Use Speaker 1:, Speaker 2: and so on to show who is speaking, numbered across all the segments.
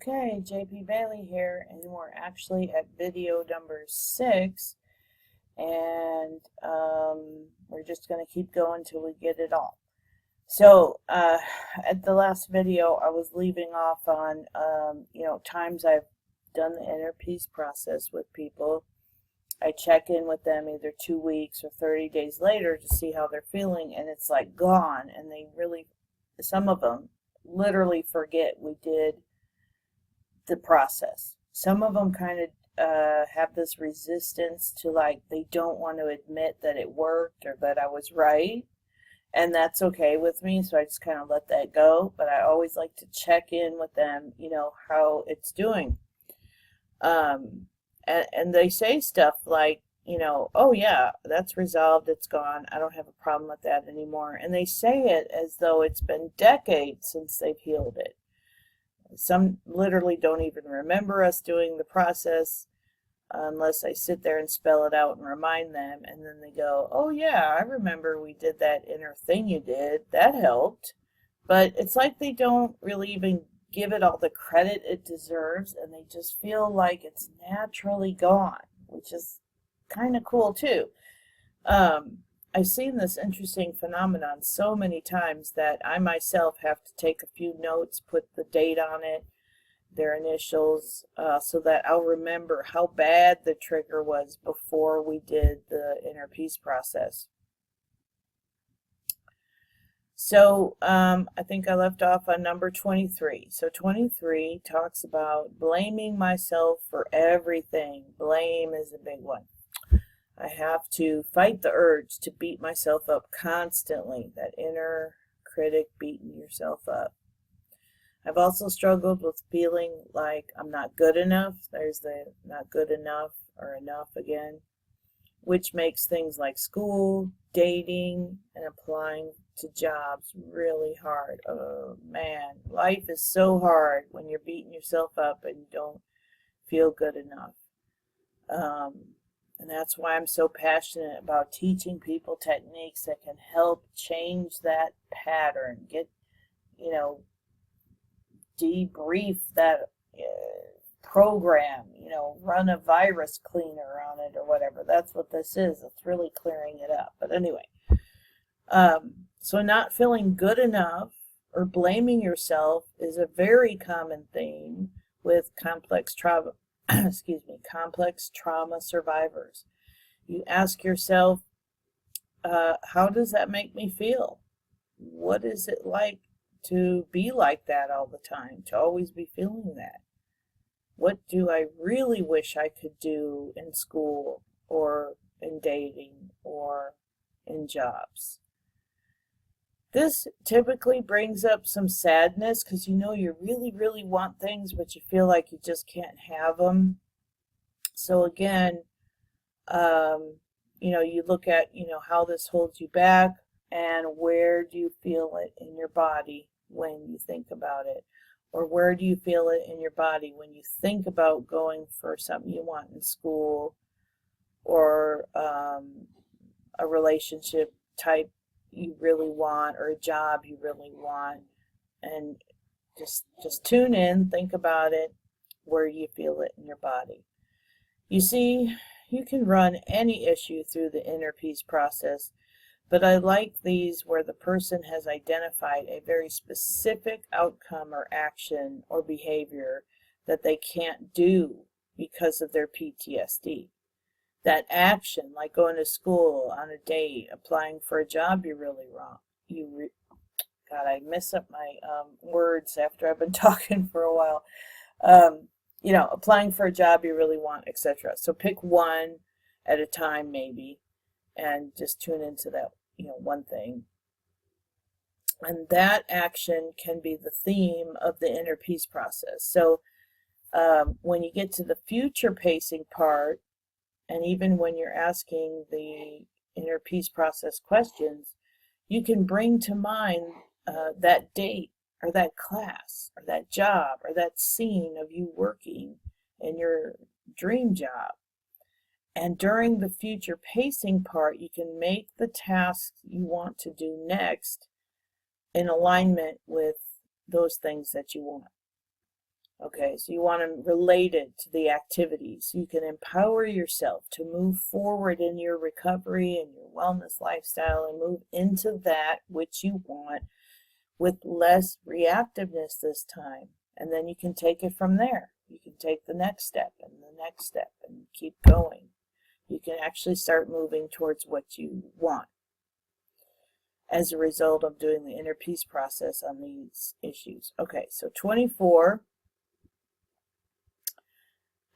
Speaker 1: Okay, JP Bailey here, and we're actually at video number 6, and we're just going to keep going till we get it all. So, at the last video, I was leaving off on, times I've done the inner peace process with people. I check in with them either 2 weeks or 30 days later to see how they're feeling, and it's like gone, and they really, some of them literally forget we did the process. Some of them kind of have this resistance to, like, they don't want to admit that it worked or that I was right, and that's okay with me, so I just kind of let that go. But I always like to check in with them, how it's doing. And they say stuff like, oh yeah, that's resolved, it's gone, I don't have a problem with that anymore. And they say it as though it's been decades since they've healed it. Some literally don't even remember us doing the process unless I sit there and spell it out and remind them. And then they go, oh yeah, I remember we did that inner thing you did. That helped. But it's like they don't really even give it all the credit it deserves, and they just feel like it's naturally gone, which is kind of cool too. I've seen this interesting phenomenon so many times that I myself have to take a few notes, put the date on it, their initials, so that I'll remember how bad the trigger was before we did the inner peace process. So I think I left off on number 23. So 23 talks about blaming myself for everything. Blame is a big one. I have to fight the urge to beat myself up constantly, that inner critic beating yourself up. I've also struggled with feeling like I'm not good enough. There's the not good enough or enough again, which makes things like school, dating, and applying to jobs really hard. Oh man, life is so hard when you're beating yourself up and you don't feel good enough. And that's why I'm so passionate about teaching people techniques that can help change that pattern, debrief that program, run a virus cleaner on it or whatever. That's what this is. It's really clearing it up. But anyway, so not feeling good enough or blaming yourself is a very common theme with complex trauma. Complex trauma survivors. You ask yourself, how does that make me feel? What is it like to be like that all the time, to always be feeling that? What do I really wish I could do in school or in dating or in jobs? This typically brings up some sadness because you really, really want things, but you feel like you just can't have them. So again, you look at, how this holds you back and where do you feel it in your body when you think about it? Or where do you feel it in your body when you think about going for something you want in school or a relationship type you really want or a job you really want? And just tune in, think about it, where you feel it in your body. You see, you can run any issue through the inner peace process, but I like these where the person has identified a very specific outcome or action or behavior that they can't do because of their PTSD. That action, like going to school, on a date, applying for a job you really want. God, I mess up my words after I've been talking for a while. Applying for a job you really want, etc. So pick one at a time maybe, and just tune into that, one thing. And that action can be the theme of the inner peace process. So when you get to the future pacing part, and even when you're asking the inner peace process questions, you can bring to mind that date or that class or that job or that scene of you working in your dream job. And during the future pacing part, you can make the tasks you want to do next in alignment with those things that you want. Okay, so you want to relate it to the activities. So you can empower yourself to move forward in your recovery and your wellness lifestyle and move into that which you want with less reactiveness this time. And then you can take it from there. You can take the next step and the next step and keep going. You can actually start moving towards what you want as a result of doing the inner peace process on these issues. Okay, so 24.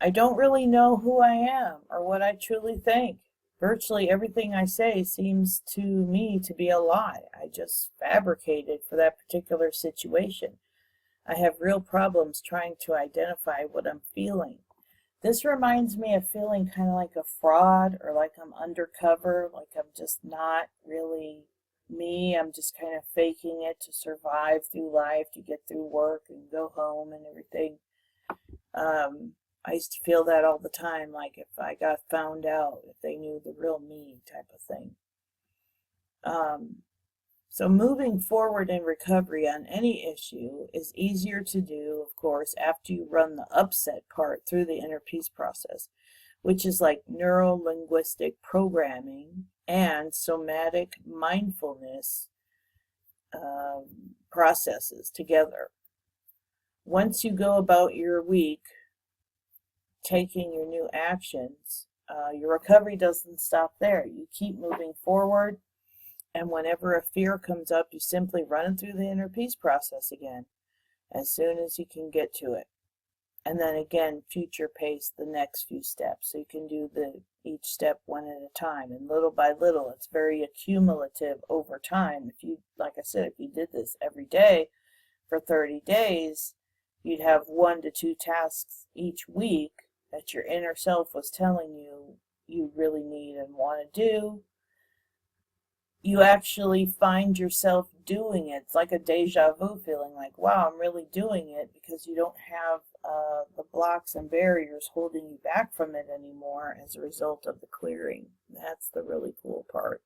Speaker 1: I don't really know who I am or what I truly think. Virtually everything I say seems to me to be a lie. I just fabricated for that particular situation. I have real problems trying to identify what I'm feeling. This reminds me of feeling kind of like a fraud or like I'm undercover, like I'm just not really me. I'm just kind of faking it to survive through life, to get through work and go home and everything. I used to feel that all the time, like if I got found out, if they knew the real me type of thing. So moving forward in recovery on any issue is easier to do, of course, after you run the upset part through the inner peace process, which is like neuro-linguistic programming and somatic mindfulness processes together. Once you go about your week taking your new actions, your recovery doesn't stop there. You keep moving forward, and whenever a fear comes up, you simply run it through the inner peace process again as soon as you can get to it. And then again, future pace the next few steps. So you can do each step one at a time, and little by little. It's very accumulative over time. If you, like I said, if you did this every day for 30 days, you'd have 1 to 2 tasks each week that your inner self was telling you you really need and want to do. You actually find yourself doing it. It's like a deja vu feeling, like, wow, I'm really doing it, because you don't have the blocks and barriers holding you back from it anymore as a result of the clearing. That's the really cool part.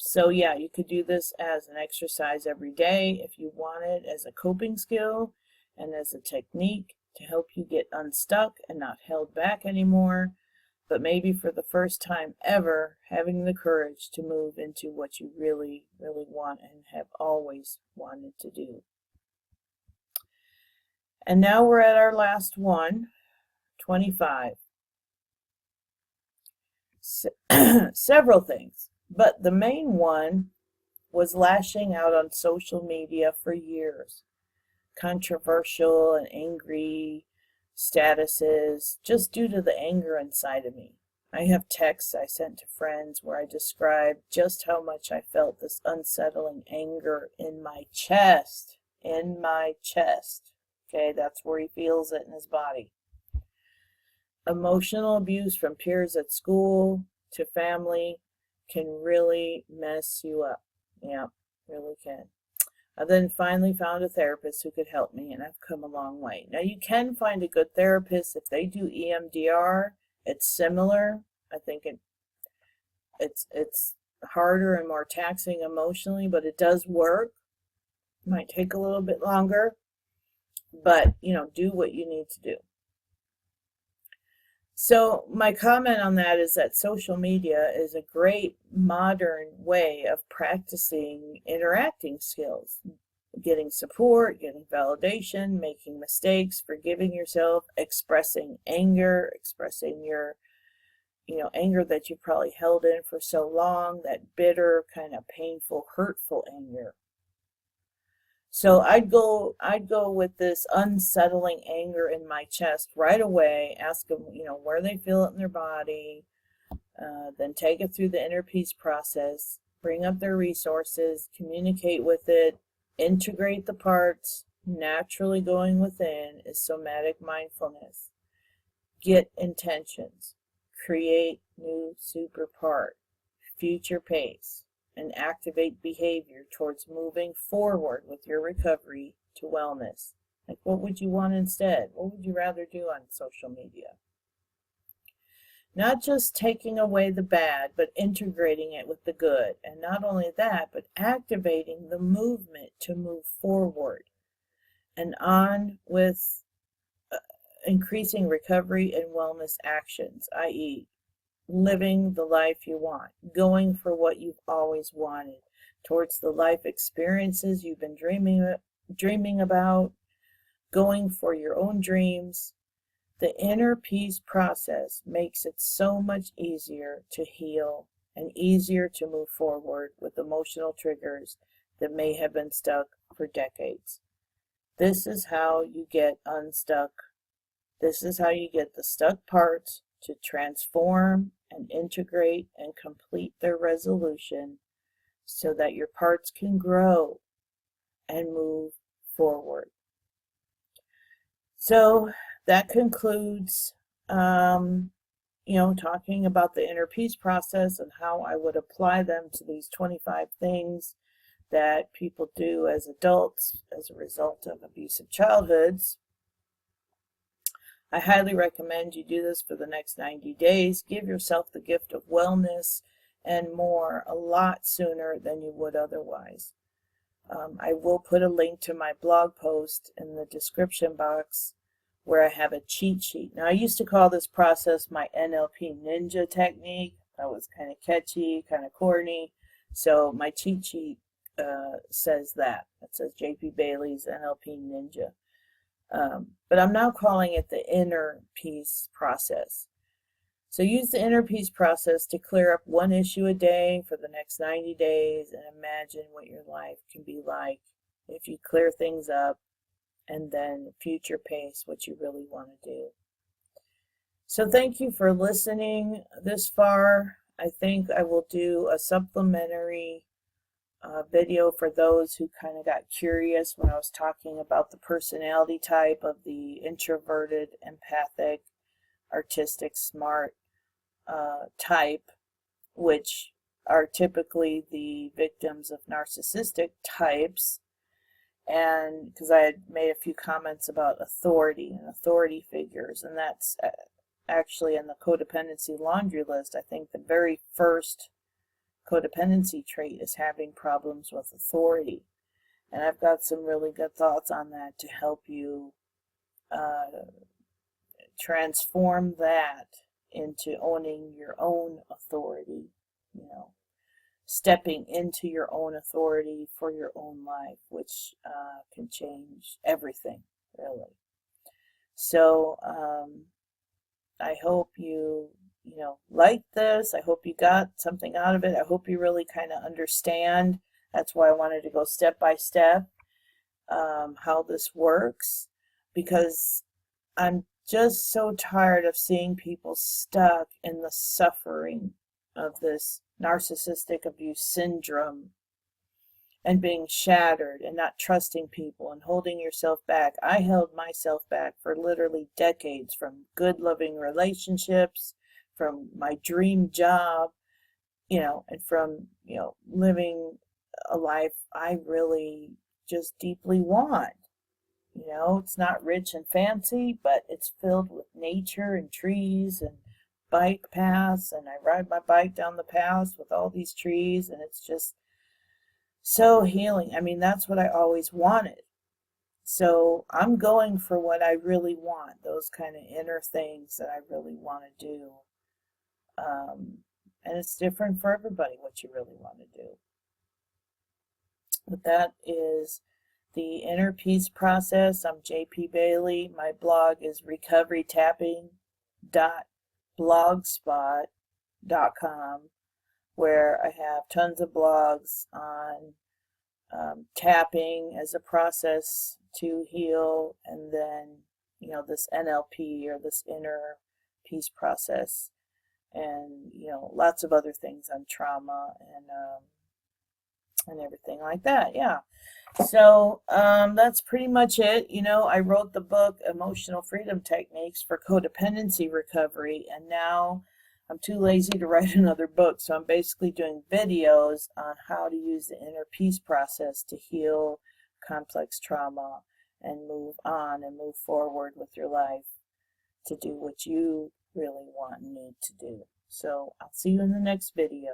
Speaker 1: So yeah, you could do this as an exercise every day if you want it, as a coping skill and as a technique to help you get unstuck and not held back anymore, but maybe for the first time ever, having the courage to move into what you really, really want and have always wanted to do. And now we're at our last one, 25. Several things, but the main one was lashing out on social media for years. Controversial and angry statuses just due to the anger inside of me. I have texts I sent to friends where I described just how much I felt this unsettling anger in my chest. In my chest. Okay, that's where he feels it in his body. Emotional abuse from peers at school to family can really mess you up. Yeah, really can. I then finally found a therapist who could help me, and I've come a long way. Now, you can find a good therapist if they do EMDR. It's similar. I think it's harder and more taxing emotionally, but it does work. It might take a little bit longer, but do what you need to do. So my comment on that is that social media is a great modern way of practicing interacting skills, getting support, getting validation, making mistakes, forgiving yourself, expressing anger, expressing your anger that you probably held in for so long, that bitter, kind of painful, hurtful anger. So I'd go with this unsettling anger in my chest right away, ask them, where they feel it in their body, then take it through the inner peace process, bring up their resources, communicate with it, integrate the parts. Naturally going within is somatic mindfulness. Get intentions, create new super part, future pace, and activate behavior towards moving forward with your recovery to wellness. Like, what would you want instead? What would you rather do on social media? Not just taking away the bad, but integrating it with the good. And not only that, but activating the movement to move forward and on with increasing recovery and wellness actions, i.e., living the life you want, going for what you've always wanted, towards the life experiences you've been dreaming about, going for your own dreams. The inner peace process makes it so much easier to heal and easier to move forward with emotional triggers that may have been stuck for decades. This is how you get unstuck. This is how you get the stuck parts to transform and integrate and complete their resolution so that your parts can grow and move forward. So that concludes, talking about the inner peace process and how I would apply them to these 25 things that people do as adults as a result of abusive childhoods. I highly recommend you do this for the next 90 days. Give yourself the gift of wellness and more a lot sooner than you would otherwise. I will put a link to my blog post in the description box where I have a cheat sheet. Now, I used to call this process my NLP Ninja technique. That was kind of catchy, kind of corny. So my cheat sheet says that. It says JP Bailey's NLP Ninja. But I'm now calling it the inner peace process. So use the inner peace process to clear up one issue a day for the next 90 days and imagine what your life can be like if you clear things up and then future pace what you really want to do. So thank you for listening this far. I think I will do a supplementary video for those who kind of got curious when I was talking about the personality type of the introverted, empathic, artistic, smart type, which are typically the victims of narcissistic types. And because I had made a few comments about authority and authority figures, and that's actually in the codependency laundry list. I think the very first codependency trait is having problems with authority. And I've got some really good thoughts on that to help you transform that into owning your own authority, stepping into your own authority for your own life, which can change everything, really. So I hope you like this. I hope you got something out of it. I hope you really kind of understand. That's why I wanted to go step by step how this works, because I'm just so tired of seeing people stuck in the suffering of this narcissistic abuse syndrome and being shattered and not trusting people and holding yourself back. I held myself back for literally decades from good, loving relationships, from my dream job, and from, living a life I really just deeply want. It's not rich and fancy, but it's filled with nature and trees and bike paths, and I ride my bike down the paths with all these trees, and it's just so healing. I mean, that's what I always wanted. So I'm going for what I really want, those kind of inner things that I really want to do. And it's different for everybody what you really want to do. But that is the inner peace process. I'm JP Bailey. My blog is recoverytapping.blogspot.com, where I have tons of blogs on tapping as a process to heal, and then this NLP, or this inner peace process, and lots of other things on trauma and everything like that. Yeah. So that's pretty much it. I wrote the book Emotional Freedom Techniques for Codependency Recovery, and now I'm too lazy to write another book, so I'm basically doing videos on how to use the inner peace process to heal complex trauma and move on and move forward with your life to do what you really want and need to do. So I'll see you in the next video.